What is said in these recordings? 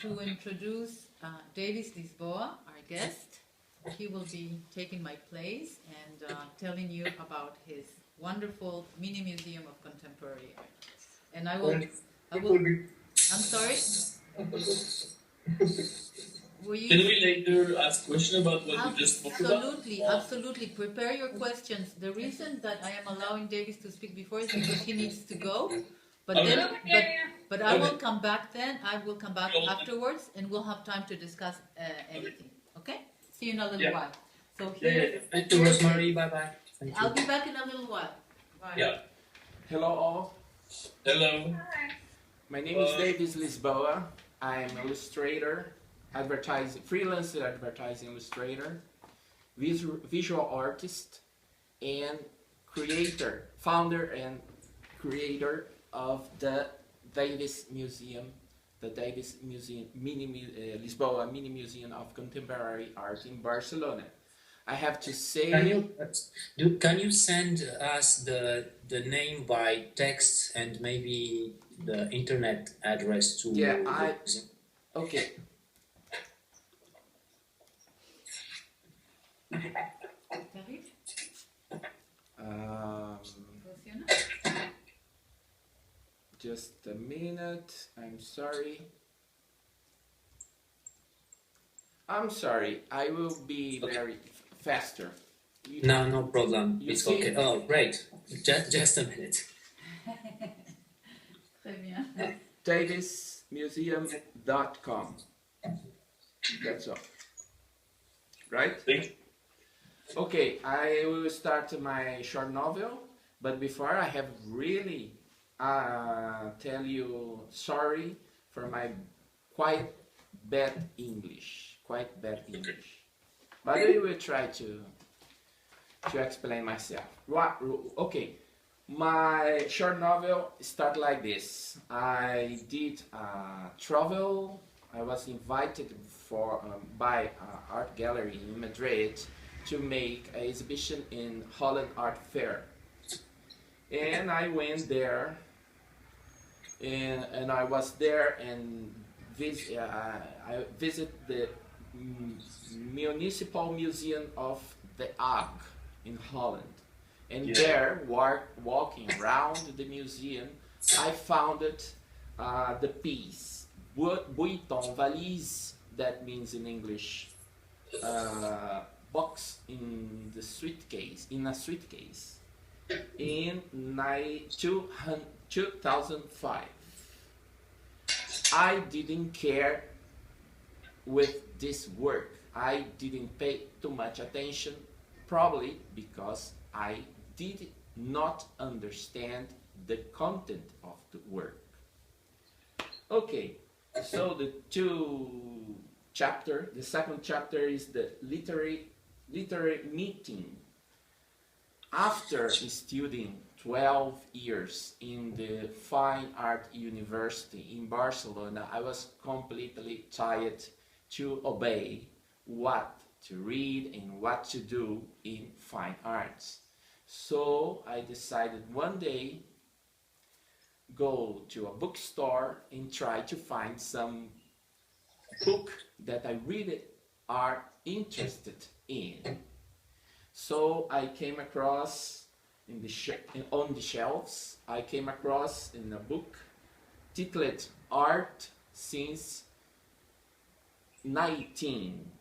To introduce Davis Lisboa, our guest. He will be taking my place and telling you about his wonderful mini museum of contemporary art. And I will. I'm sorry. Can we later ask questions about what you just spoke about? Absolutely, absolutely. Prepare your questions. The reason that I am allowing Davis to speak before is because he needs to go. But then, but I will come back then. I will come back afterwards, and we'll have time to discuss anything. Okay? See you in a little while. So here. Thank you, Rose Marie. Bye bye. I'll be back in a little while. Bye. Yeah. Hello all. Hello. Hi. My name is Davis Lisboa. I'm an illustrator, freelance advertising illustrator, visual artist, and founder and creator of the Davis Museum, the Davis Museum, Lisboa Mini Museum of Contemporary Art in Barcelona. I have to say... Can you send us the name by text and maybe the internet address to... Yeah, okay. Just a minute. I'm sorry. I will be very faster. No problem. It's okay. Oh, great. Just a minute. DavisMuseum.com. That's all. Right? Thank you. Okay, I will start my short novel, but before I have really tell you sorry for my quite bad English. But I will try to explain myself. Okay, my short novel start like this. I did travel. I was invited by an art gallery in Madrid to make an exhibition in Holland Art Fair. And I went there, and I was there and I visited the Municipal Museum of the Hague in Holland. And there, walking around the museum, I found the piece, Bouton valise, that means in English, box in a suitcase, in 2005. I didn't care with this work. I didn't pay too much attention, probably because I did not understand the content of the work. Okay, so the second chapter is the literary meeting. After studying 12 years in the Fine Art University in Barcelona, I was completely tired to obey what to read and what to do in fine arts. So I decided one day go to a bookstore and try to find some book that I really are interested in. So I came across on the shelves, I came across in a book titled Art Since 19,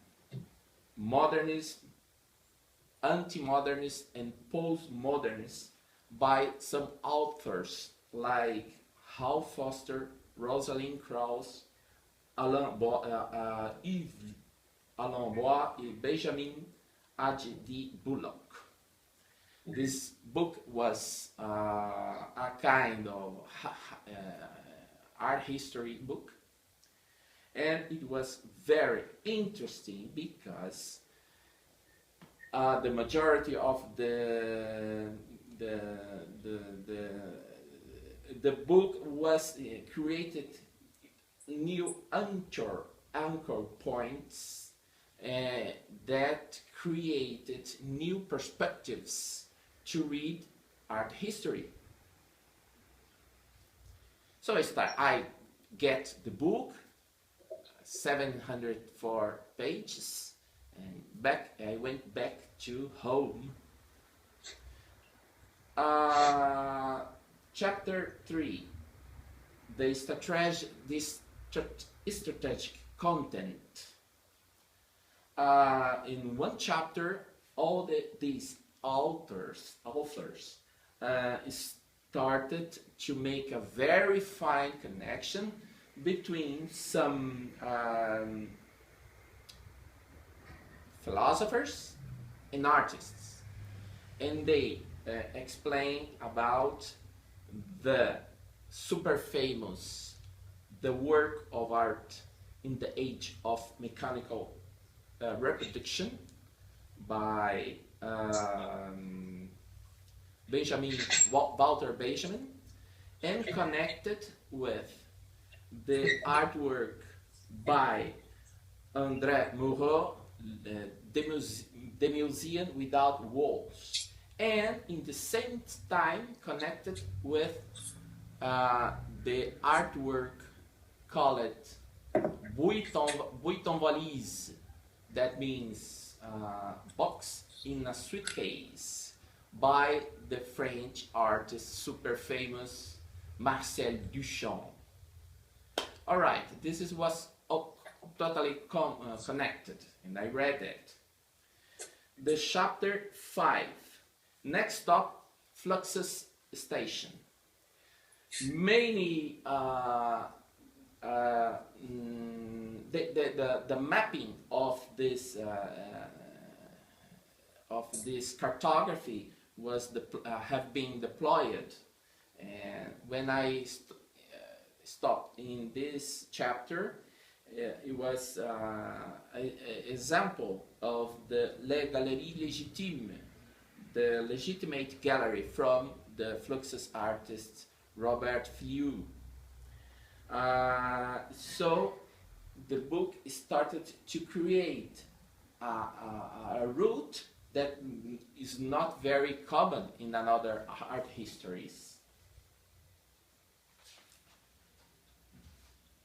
Modernist, Anti-Modernist and Postmodernist by some authors like Hal Foster, Rosalind Krauss, Yves Alain Bois and Benjamin H.D. Bullock. This book was a kind of art history book, and it was very interesting because the majority of the book was created new anchor points that created new perspectives to read art history. So I get the book, 704 pages, and I went back to home. Chapter 3, the strategic content. In one chapter, all these authors started to make a very fine connection between some philosophers and artists, and they explain about the super famous, the work of art in the age of mechanical reproduction by Walter Benjamin, and connected with the artwork by André Moreau, the Museum Without Walls, and in the same time connected with the artwork called Buiton Valise, that means box in a suitcase, by the French artist, super famous Marcel Duchamp. All right, this was totally connected, and I read it. The chapter 5, next stop, Fluxus Station. Many the mapping of this cartography was have been deployed, and when I stopped in this chapter, it was an example of the Les Galeries Légitimes, the legitimate gallery from the Fluxus artist Robert Fliou. So the book started to create a route that is not very common in another art histories.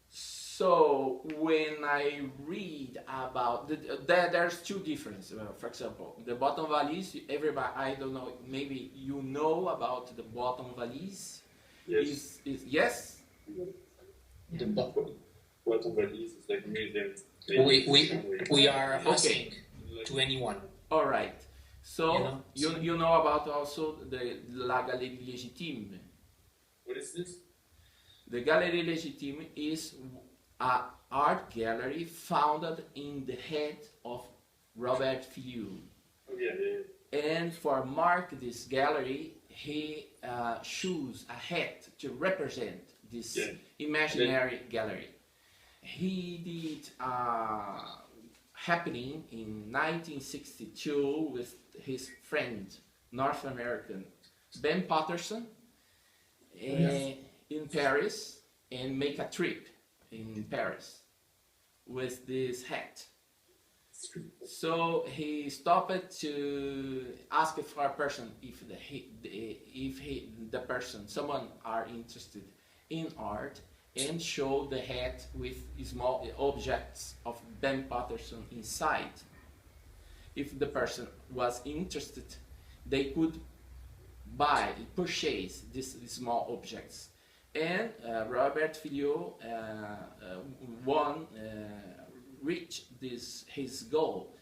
So when I read about there's two differences. For example, the bottom valise. Everybody, I don't know. Maybe you know about the bottom valise. Yes. Yes. The bottom. Bottom valise is like museum. We are asking to anyone. All right. So you know about also the La Galerie Légitime. What is this? The Galerie Légitime is an art gallery founded in the head of Robert Fliou. Oh, yeah. And for mark this gallery, he chose a hat to represent this imaginary gallery. He did happening in 1962 with his friend, North American Ben Patterson, in Paris, and make a trip in Paris with this hat. So he stopped to ask for a person if someone are interested in art, and show the hat with small objects of Ben Patterson inside. If the person was interested, they could purchase these small objects. And Robert Fliou reached his goal.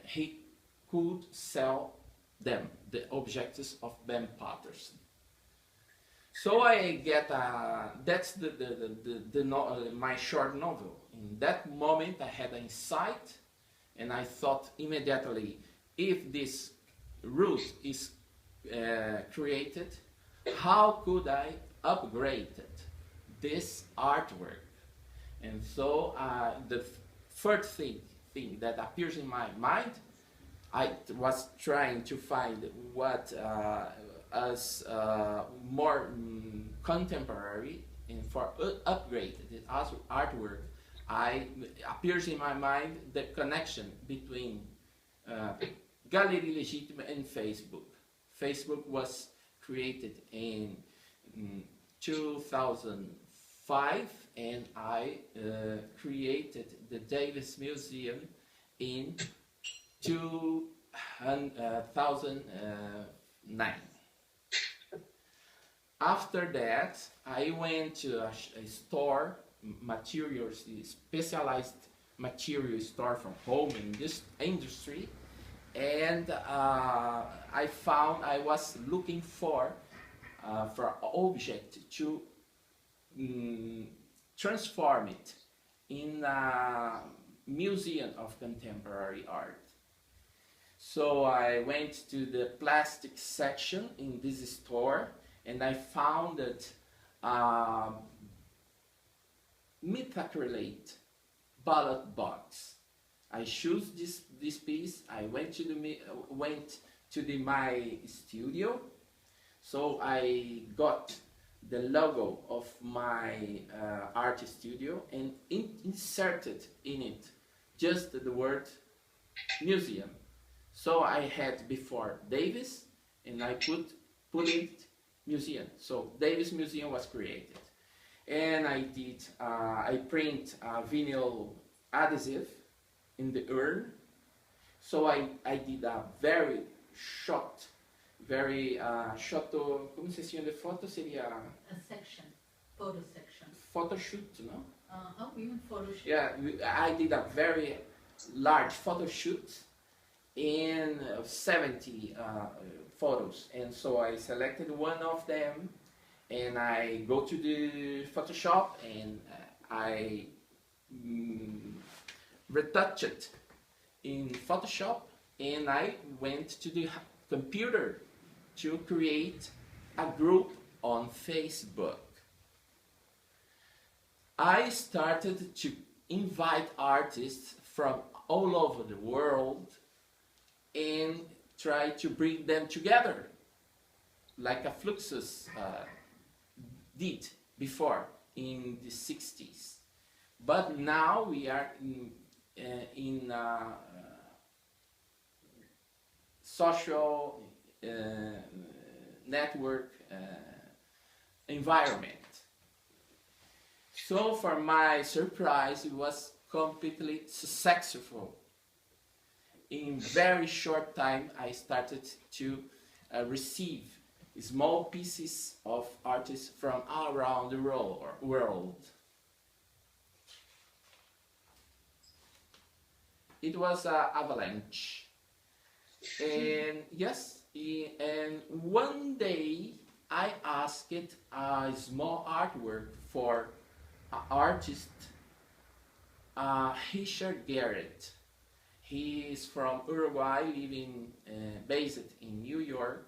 He could sell them, the objects of Ben Patterson. So I get that's my short novel. In that moment, I had an insight, and I thought immediately, if this route is created, how could I upgrade this artwork? And so the first thing that appears in my mind, I was trying to find what as more contemporary, and for upgrade the artwork, appears in my mind the connection between Galerie Légitime and Facebook. Facebook was created in 2005, 5, and I created the Davis Museum in 2009. After that, I went to a store, materials, specialized material store from home in this industry, and I was looking for an object to transform it in a museum of contemporary art. So I went to the plastics section in this store, and I found that methacrylate ballot box. I chose this piece. I went to my studio, so I got the logo of my art studio and inserted in it just the word museum. So I had before Davis, and I put it museum. So Davis Museum was created, and I print vinyl adhesive in the urn. So I did a very short, como se chama de foto seria? A section, photo section. Photo shoot, no? Even photo shoot. Yeah, I did a very large photo shoot in 70 photos, and so I selected one of them, and I go to the Photoshop, and I retouch it in Photoshop, and I went to the computer to create a group on Facebook. I started to invite artists from all over the world and try to bring them together, like a Fluxus did before in the 60s. But now we are in social network environment. So for my surprise, it was completely successful. In very short time, I started to receive small pieces of artists from all around the world. It was an avalanche. And yes, and one day I asked a small artwork for an artist, Richard Garrett. He is from Uruguay, based in New York.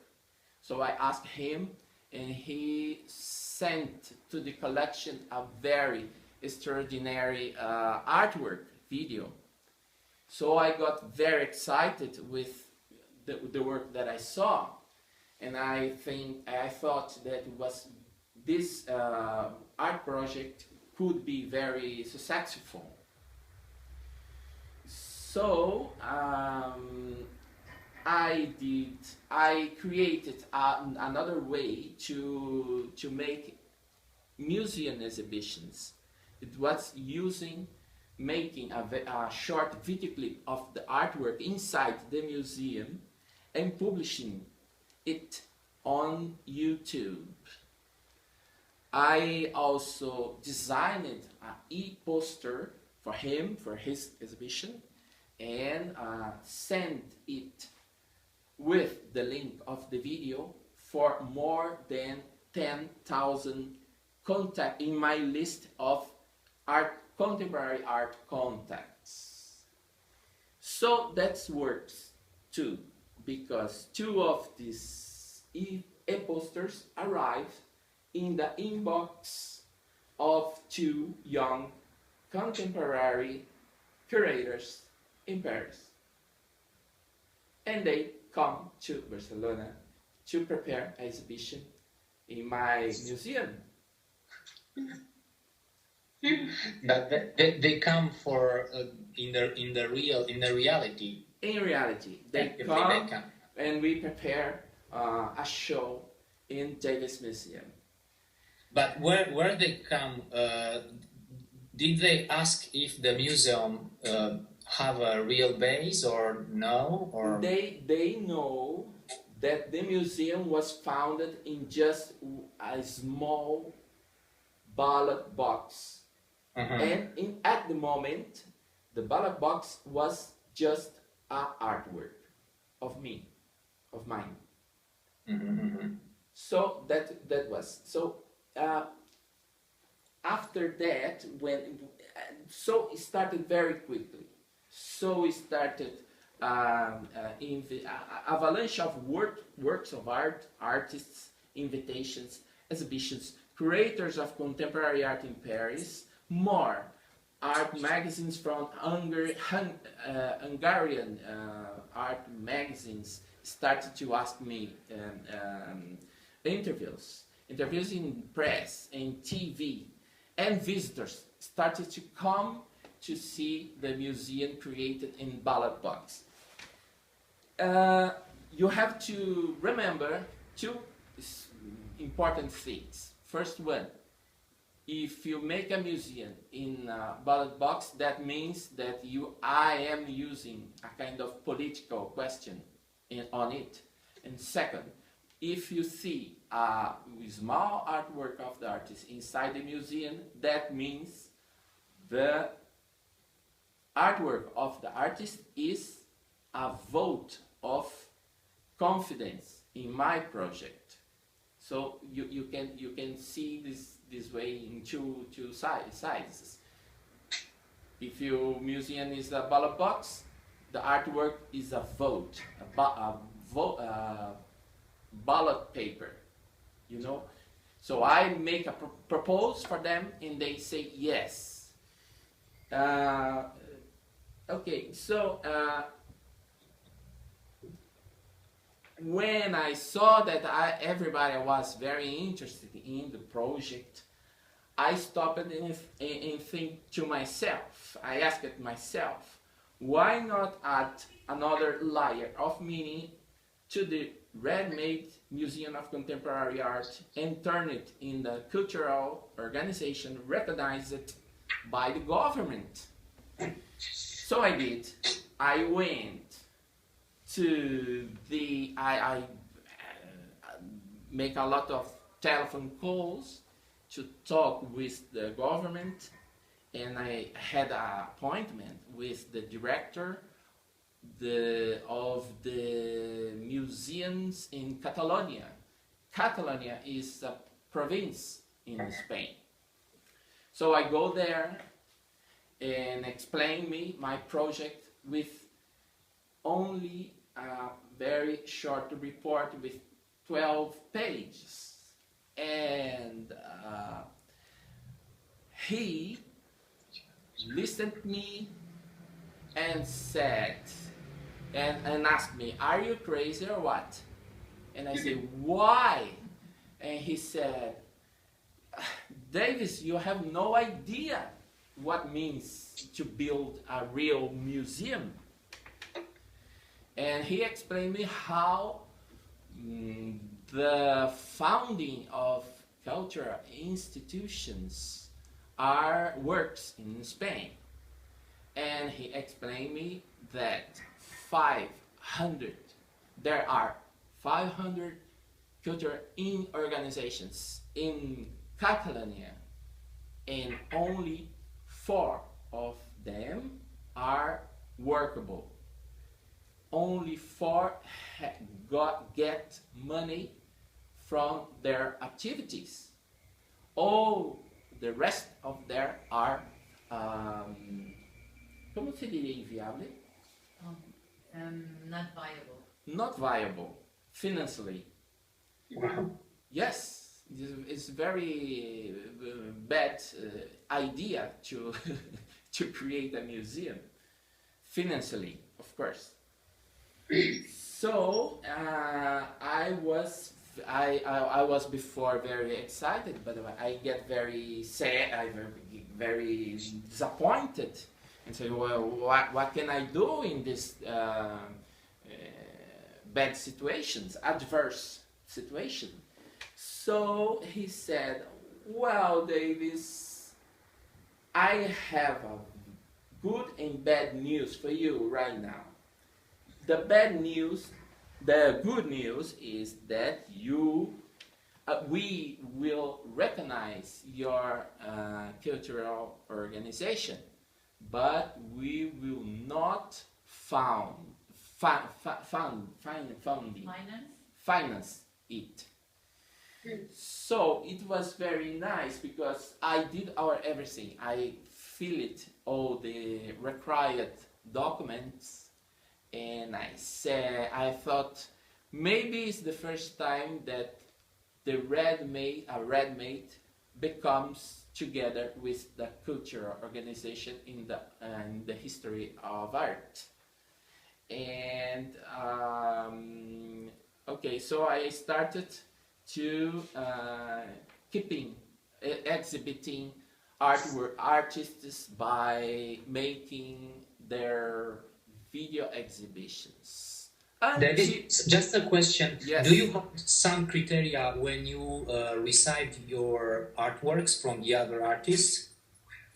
So I asked him, and he sent to the collection a very extraordinary artwork video. So I got very excited with the work that I saw, and I thought that this art project could be very successful. So I created another way to make museum exhibitions. It was making a short video clip of the artwork inside the museum and publishing it on YouTube. I also designed an e-poster for him, for his exhibition, and sent it with the link of the video for more than 10,000 contacts in my list of contemporary art contacts. So that works too, because 2 of these e-posters arrived in the inbox of 2 young contemporary curators in Paris. And they come to Barcelona to prepare an exhibition in my museum. But they come for in reality. In reality, they come and we prepare a show in Davis Museum. But where they come? Did they ask if the museum have a real base or no? Or they know that the museum was founded in just a small ballot box, and at the moment, the ballot box was just an artwork of mine. So that was so. After that, so it started very quickly. So it started in the avalanche of works of art, artists, invitations, exhibitions, curators of contemporary art in Paris, more art magazines from Hungarian art magazines started to ask me interviews in press and TV, and visitors started to come to see the museum created in ballot box. You have to remember two important things. First one, if you make a museum in a ballot box, that means that I am using a kind of political question on it. And second, if you see a small artwork of the artist inside the museum, that means the artwork of the artist is a vote of confidence in my project. So you can see this way in two sides. If your museum is a ballot box, the artwork is a vote, ballot paper, you know. So I make a propose for them, and they say yes. Okay, so when I saw that everybody was very interested in the project, I stopped and think to myself. I asked myself, why not add another layer of meaning to the ready-made Museum of Contemporary Art and turn it in a cultural organization recognized by the government? So I did. I went to I make a lot of telephone calls to talk with the government, and I had an appointment with the director of the museums in Catalonia. Catalonia is a province in Spain. So I go there and explain my project with only a very short report with 12 pages. And he listened to me and said, and asked me, are you crazy or what? And I said, why? And he said, Davis, you have no idea what it means to build a real museum. And he explained me how the founding of cultural institutions works in Spain. And he explained me that there are 500 cultural organizations in Catalonia, and only 4 of them are workable. Only 4 get money from their activities. All the rest of them are, como se diria inviable? Not viable. Not viable financially. Wow. Yes, it's very bad idea to to create a museum financially, of course. So I was before very excited, but I get very sad, I very disappointed, and say, well, what can I do in this bad situations, adverse situation? So he said, Well, Davis, I have a good and bad news for you right now. The good news is that we will recognize your cultural organization, but we will not finance it. So it was very nice because I did everything. I filled all the required documents, and I thought maybe it's the first time that a red mate becomes together with the cultural organization in the history of art. And okay, so I started to exhibiting artists by making their video exhibitions. That is just a question. Yes. Do you have some criteria when you receive your artworks from the other artists,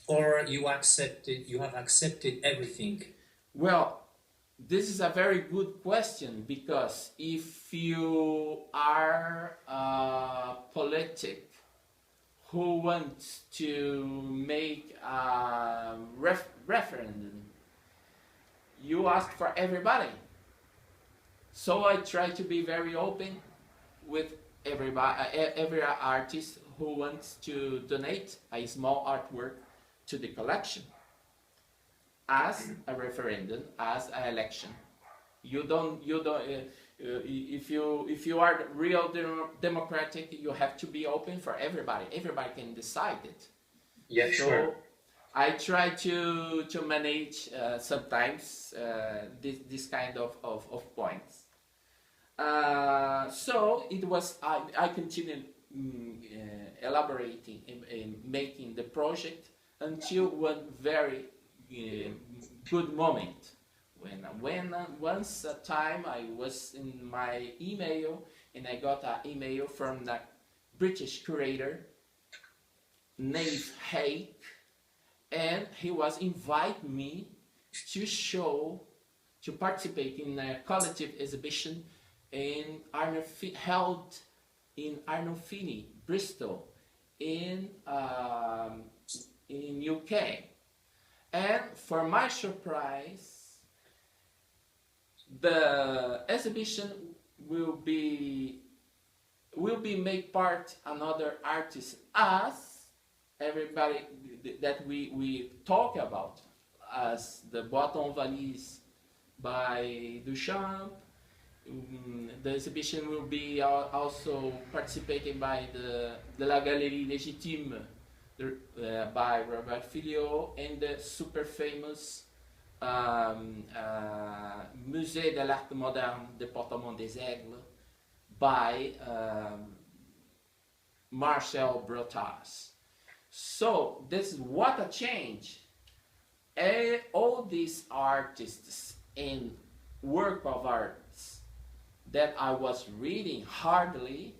or you have accepted everything? Well, this is a very good question, because if you are a politic who wants to make a referendum, you ask for everybody. So I try to be very open with everybody, every artist who wants to donate a small artwork to the collection. As a referendum, as an election, if you are real democratic, you have to be open for everybody. Everybody can decide it. Yeah, so sure. I try to manage sometimes this kind of points. So it was. I continued elaborating and making the project until one very good moment when once a time I was in my email, and I got an email from the British curator named Hague, and he was inviting me to participate in a collective exhibition held in Arnolfini, Bristol, in UK. And for my surprise, the exhibition will be made part another artist, as everybody that we talk about, as the Bottom Valise by Duchamp. The exhibition will be also participated by the La Galerie Légitime by Robert Filliot, and the super famous Musée de l'Art Moderne Département des Aigles by Marcel Brotas. So this is what a change. All these artists and work of arts that I was reading hardly,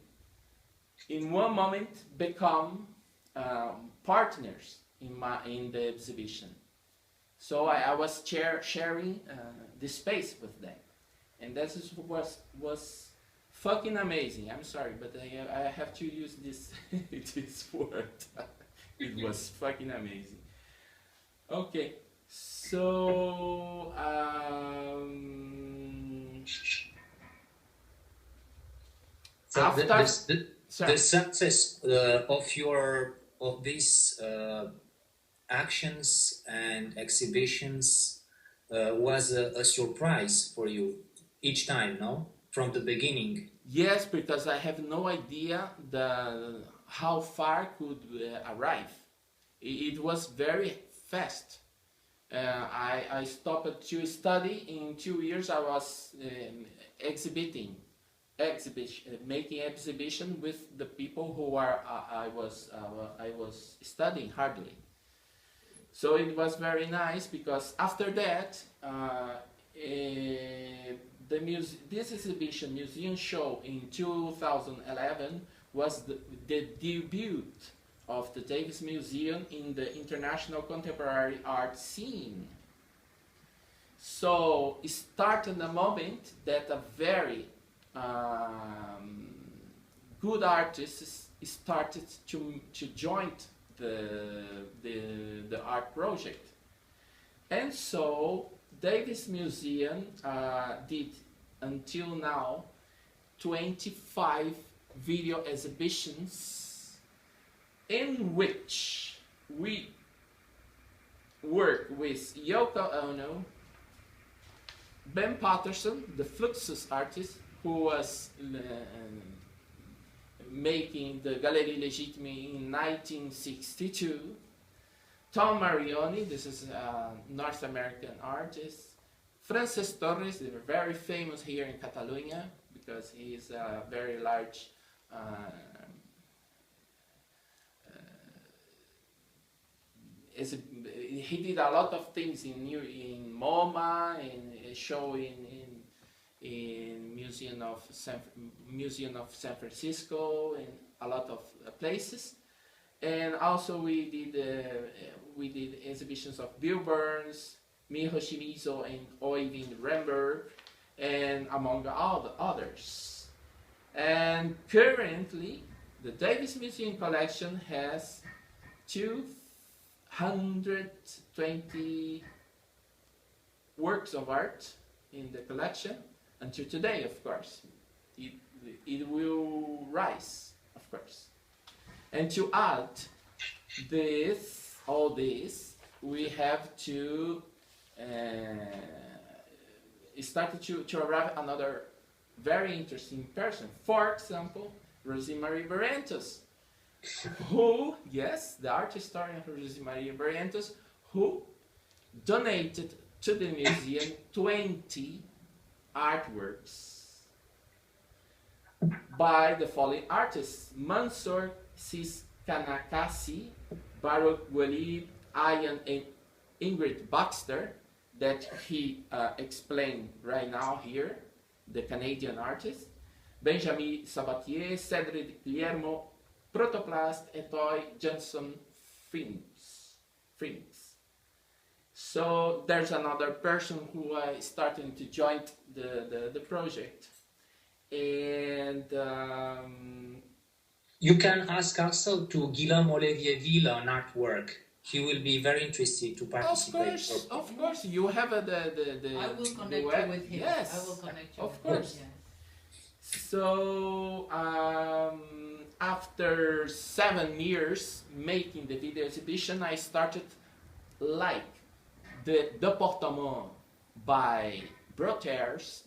in one moment become partners in the exhibition. So I was sharing the space with them, and that was fucking amazing. I'm sorry, but I have to use this this word. It was fucking amazing. Okay, so the success of these actions and exhibitions was a surprise for you each time, no? From the beginning. Yes, because I have no idea how far could arrive. It was very fast. I stopped to study. In 2 years, I was making exhibition with the people who I was studying hardly. So it was very nice, because after that, this exhibition, museum show in 2011, was the debut of the Davis Museum in the international contemporary art scene. So it started the moment that a very good artists started to join the art project. And so Davis Museum did until now 25 video exhibitions in which we work with Yoko Ono, Ben Patterson, the Fluxus artist, who was making the Galerie Legitime in 1962, Tom Marioni, this is a North American artist, Frances Torres, they were very famous here in Catalonia because he is a very large he did a lot of things in MoMA, in show in Museum of San Francisco, and a lot of places. And also we did exhibitions of Bill Burns, Miho Shimizu, and Oyvind Remberg, and among all the others. And currently, the Davis Museum collection has 220 works of art in the collection until today, of course. It will rise, of course. And to add all this, we have to start to arrive another very interesting person. For example, Rose Marie Barrientos, who, yes, the art historian Rose Marie Barrientos, who donated to the museum 20 artworks by the following artists: Mansour Ciskanakasi, Baruch Walid, Ian and Ingrid Baxter, that he explained right now here, the Canadian artist, Benjamin Sabatier, Cedric Guillermo, Protoplast, Etoy, Johnson, Finks. So there's another person who is starting to join the project. And you can ask also to Guillaume Olivier Ville on artwork. He will be very interested to participate. Of course, you have I will connect you with him. Yes, I will connect you. Of course. Yes. So after 7 years making the video exhibition, I started, like the Deportement by Brotars,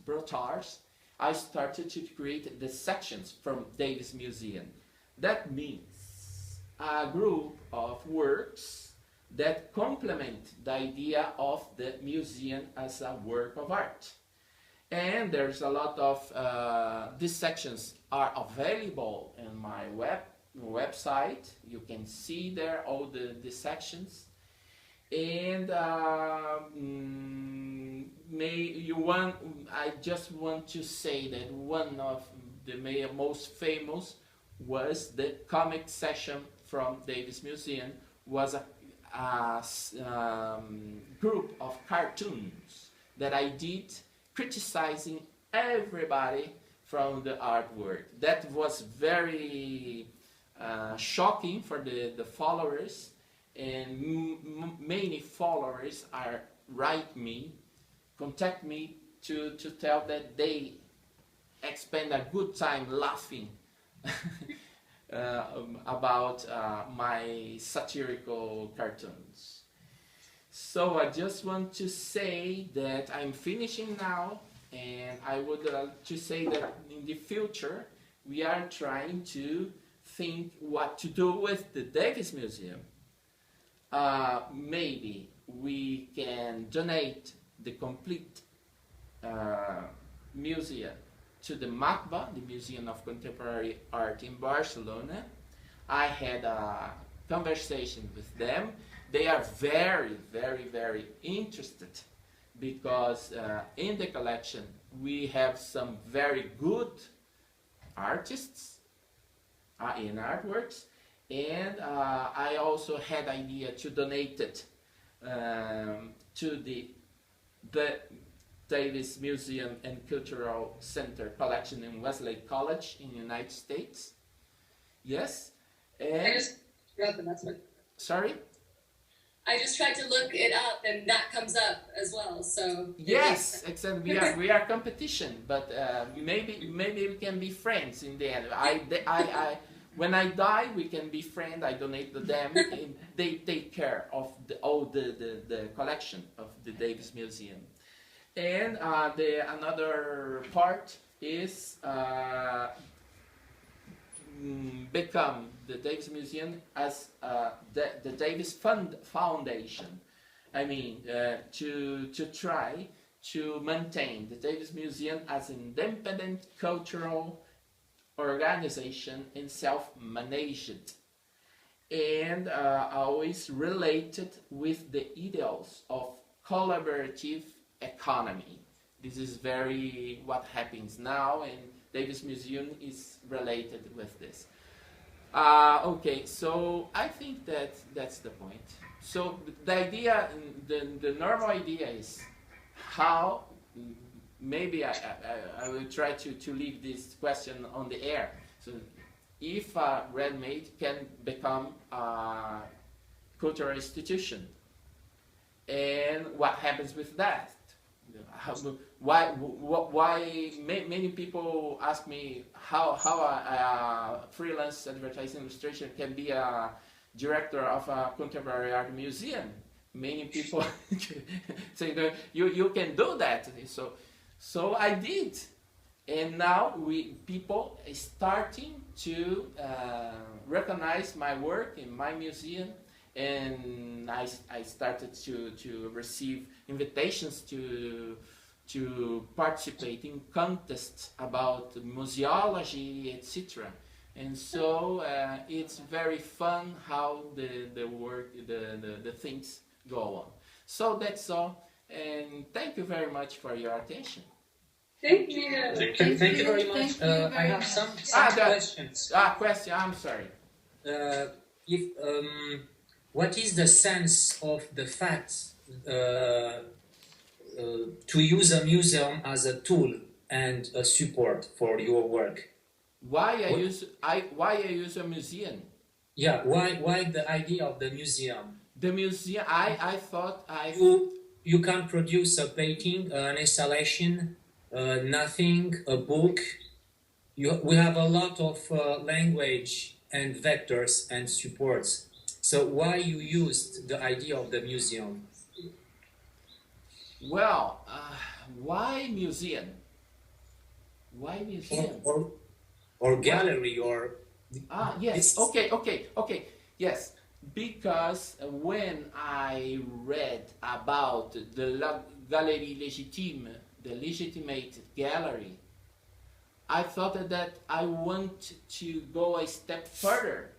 I started to create the sections from Davis Museum. That means a group of works that complement the idea of the museum as a work of art. And there's a lot of, these sections are available in my website. You can see there all the sections. And I just want to say that one of the most famous was the comic section from Davis Museum, was a group of cartoons that I did criticizing everybody from the artwork. That was very shocking for the followers, and many followers contact me to tell that they spend a good time laughing about my satirical cartoons. So I just want to say that I'm finishing now, and I would like to say that in the future we are trying to think what to do with the Davis Museum. Maybe we can donate the complete museum to the MACBA, the Museum of Contemporary Art in Barcelona. I had a conversation with them. They are very, very, very interested because in the collection we have some very good artists in artworks, And I also had idea to donate it to the Davis Museum and Cultural Center collection in Westlake College in the United States. Yes. And I just wrote them, that's what. Sorry? I just tried to look it up and that comes up as well, so. Yes, except we are competition, but maybe we can be friends in the end. When I die, we can be friends. I donate to them, and they take care of all the collection of the Davis Museum. And another part is become the Davis Museum as the Davis Foundation. I mean, to try to maintain the Davis Museum as an independent cultural organization and self-managed, and always related with the ideals of collaborative economy. This is very what happens now, and Davis Museum is related with this. Okay, so I think that's the point. So the idea, the normal idea is how, maybe I will try to leave this question on the air. So if Redmade can become a cultural institution, and what happens with that? Why many people ask me how a freelance advertising illustration can be a director of a contemporary art museum. Many people say that you can do that. So I did, and now people are starting to recognize my work in my museum, and I started to receive invitations to participate in contests about museology, etc. And so it's very fun how the work, the things go on. So that's all, and thank you very much for your attention. Thank you. Thank you very much. I have some questions. Question. I'm sorry. What is the sense of the fact to use a museum as a tool and a support for your work? Why I use a museum? Yeah. Why the idea of the museum? The museum. I thought you can produce a painting, an installation, nothing, a book. We have a lot of language and vectors and supports. So why you used the idea of the museum? Well, why museum? Why museum? Or gallery or... Yes. Okay. Yes. Because when I read about the Galerie Légitime, the legitimate gallery, I thought that I want to go a step further.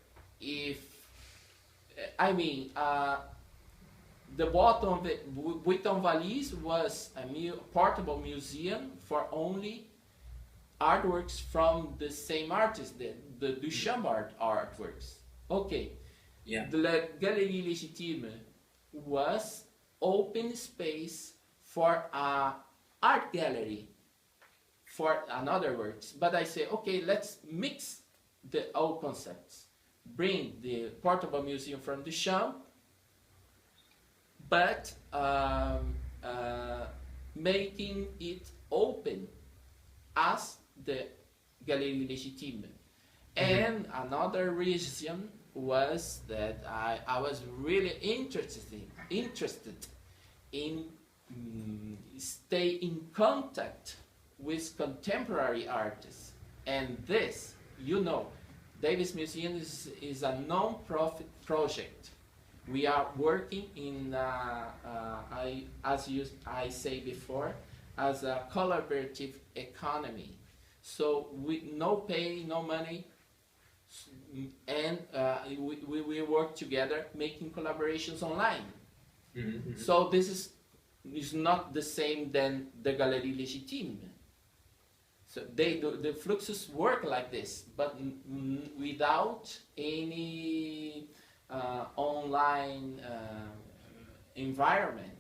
The bottom of it, Vuitton Valise was a portable museum for only artworks from the same artist, the Duchamp artworks. Okay. Yeah. The Galerie Légitime was open space for an art gallery, for another works. But I say, okay, let's mix the all concepts. Bring the portable museum from Duchamp, but making it open as the Galerie Légitime. And another reason was that I was really interested in stay in contact with contemporary artists. And this, Davis Museum is a non-profit project. We are working in, as I say before, as a collaborative economy. So with no pay, no money, and we work together making collaborations online. Mm-hmm. So this is not the same than the Galerie Légitime. So the fluxes work like this, but without any online environment.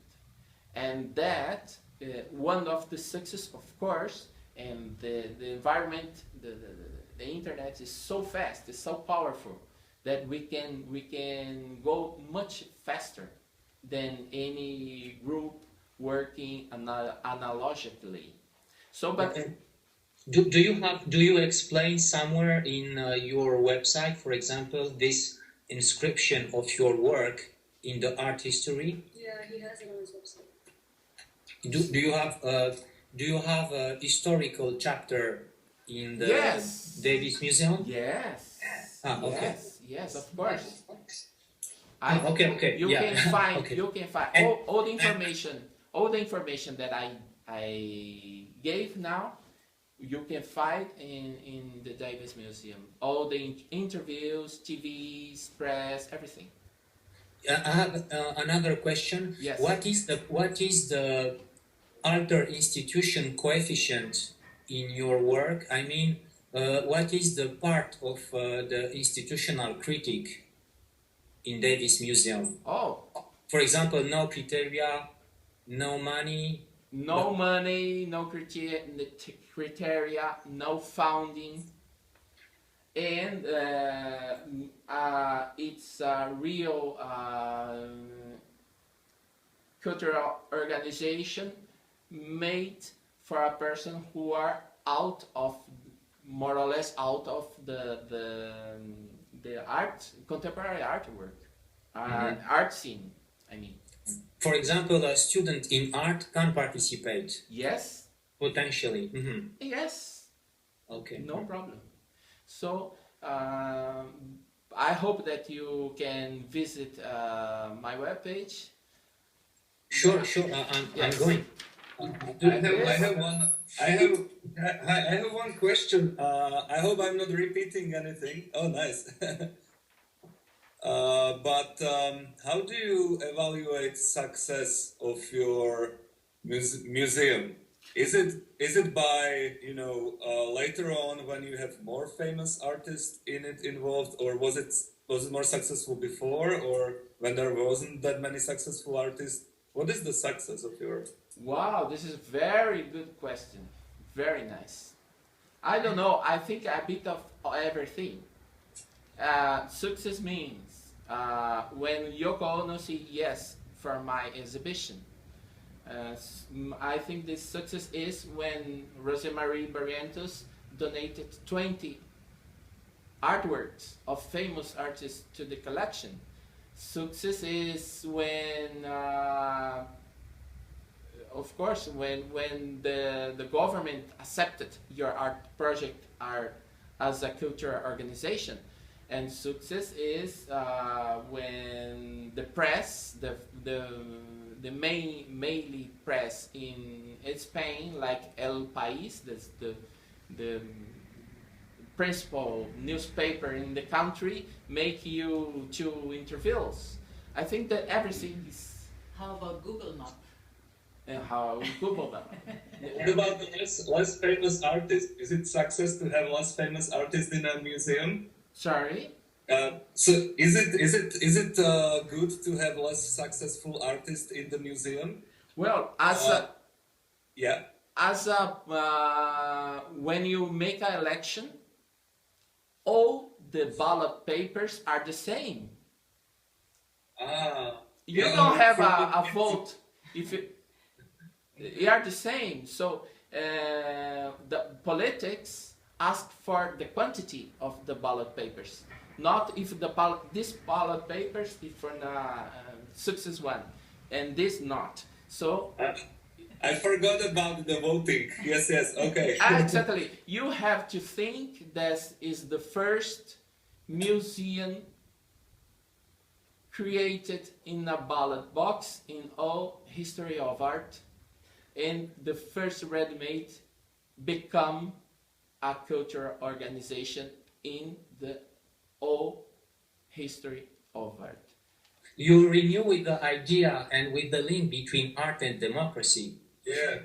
And that, one of the success, of course, and the environment, the internet is so fast, it's so powerful, that we can go much faster than any group working analogically. So, but do you explain somewhere in your website, for example, this inscription of your work in the art history? Yeah, he has it on his website. Do you have a historical chapter in the yes. Davis Museum? Yes. Okay. Yes, of course. Okay. You can find okay. You can find all the information that I gave now. You can find in the Davis Museum. All the interviews, TVs, press, everything. I have another question. Yes. What is the alter institution coefficient in your work? I mean, what is the part of the institutional critique in Davis Museum? Oh. For example, no criteria, no money. No money, no criteria, no founding, and it's a real cultural organization made for a person who are more or less out of the contemporary artwork, art scene, I mean. For example, a student in art can participate. Yes. Potentially. Yes. Okay. No problem. So I hope that you can visit my webpage. Sure. I'm going. I have one question. I hope I'm not repeating anything. Oh, nice. But how do you evaluate success of your museum? Is it by later on when you have more famous artists involved, or was it more successful before, or when there wasn't that many successful artists? What is the success of your? Wow, this is a very good question. Very nice. I don't know. I think a bit of everything. Success means when Yoko Ono said yes for my exhibition. I think this success is when Rose Marie Barrientos donated 20 artworks of famous artists to the collection. Success is when, of course, when the government accepted your art project as a cultural organization. And success is when the press, the mainly press in Spain, like El País, that's the principal newspaper in the country, make you 2 interviews. I think that everything is. How about Google not? And how Google not? What about the less famous artists? Is it success to have less famous artists in a museum? Sorry. So is it good to have less successful artists in the museum? Well, when you make an election, all the ballot papers are the same. You don't have a vote if they are the same. So the politics ask for the quantity of the ballot papers, not if this ballot papers is for the success one, and this not. So I forgot about the voting. Yes, okay. Exactly. You have to think that is the first museum created in a ballot box in all history of art, and the first ready-made become a cultural organization in the whole history of art. You renew with the idea and with the link between art and democracy. Yeah.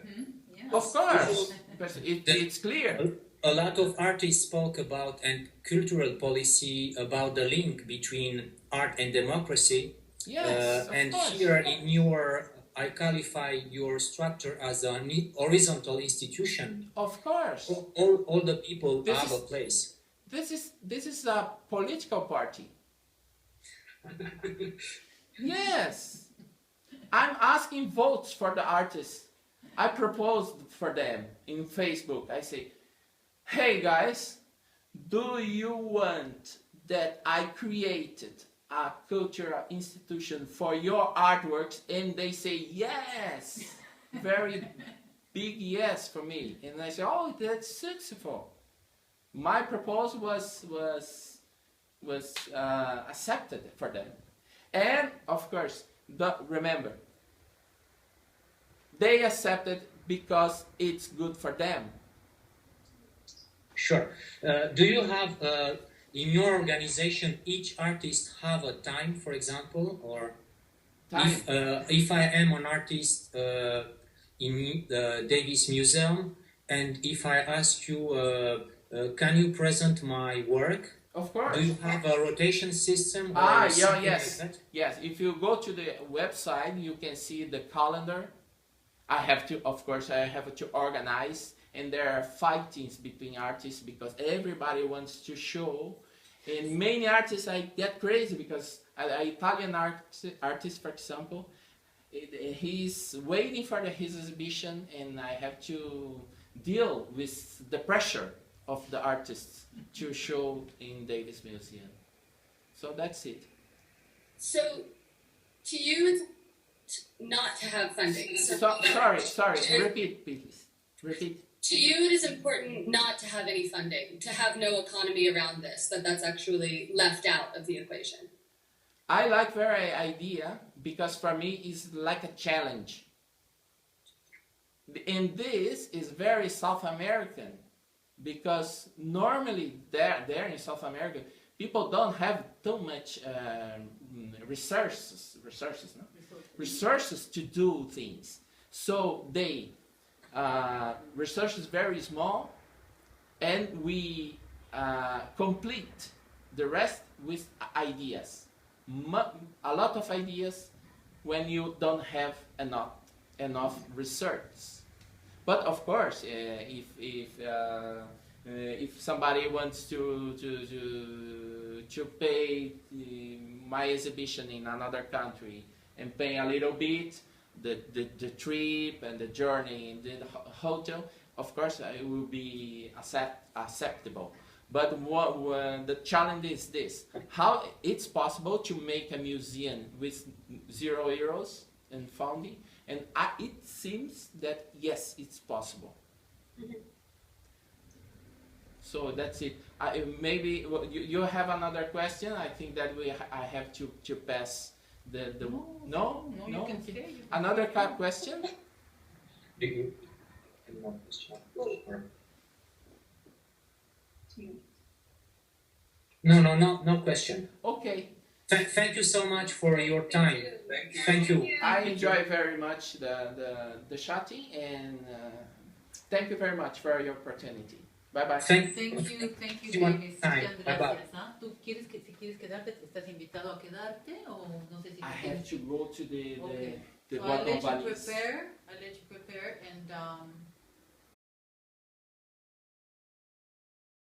Yes. Of course. It's clear. A lot of artists spoke about and cultural policy about the link between art and democracy. Yes, of and course. here in your, I qualify your structure as an horizontal institution. Of course. All the people This have is- a place. This is a political party. Yes. I'm asking votes for the artists. I proposed for them in Facebook. I say, hey guys, do you want that I created a cultural institution for your artworks? And they say yes. Very big yes for me. And I say, oh, that's successful. My proposal was accepted for them. And of course, remember, they accepted because it's good for them. Sure. Do you have in your organization each artist have a time, for example, or Time. if I am an artist in the Davis Museum, and if I ask you, can you present my work? Of course. Do you have a rotation system? Yeah, something yes. like that? Yes, if you go to the website, you can see the calendar. I have to organize, and there are fightings between artists because everybody wants to show. And many artists, I get crazy because an Italian artist, for example, he's waiting for his exhibition, and I have to deal with the pressure of the artists to show in Davis Museum. So that's it. So, to you, it's not to have funding. Sorry. Repeat, please. Repeat. To you, it is important not to have any funding, to have no economy around this, that's actually left out of the equation. I like very idea because for me it's like a challenge. And this is very South American because normally there in South America people don't have too much resources to do things. So they research is very small, and we complete the rest with ideas. A lot of ideas when you don't have enough research. But of course, if somebody wants to pay my exhibition in another country and pay a little bit, the trip and the journey and the hotel, of course, it will be acceptable. But the challenge is this: how it's possible to make a museum with €0 in funding? And it seems that yes, it's possible. Mm-hmm. So that's it. Maybe you have another question. I think that I have to pass the no. You can stay. Another question. Do you have more question? Or- No question. Okay. Thank you so much for your time. Thank you. I enjoy very much the chatting, and thank you very much for your opportunity. Bye bye. Thank Thank you, One Davis. time. Muchas Bye-bye. gracias. ¿Ah? ¿Tú si quieres quedarte, estás invitado a quedarte o no sé si I have to go to the Okay. the So I'll bottom let you valleys. prepare. I'll let you prepare, and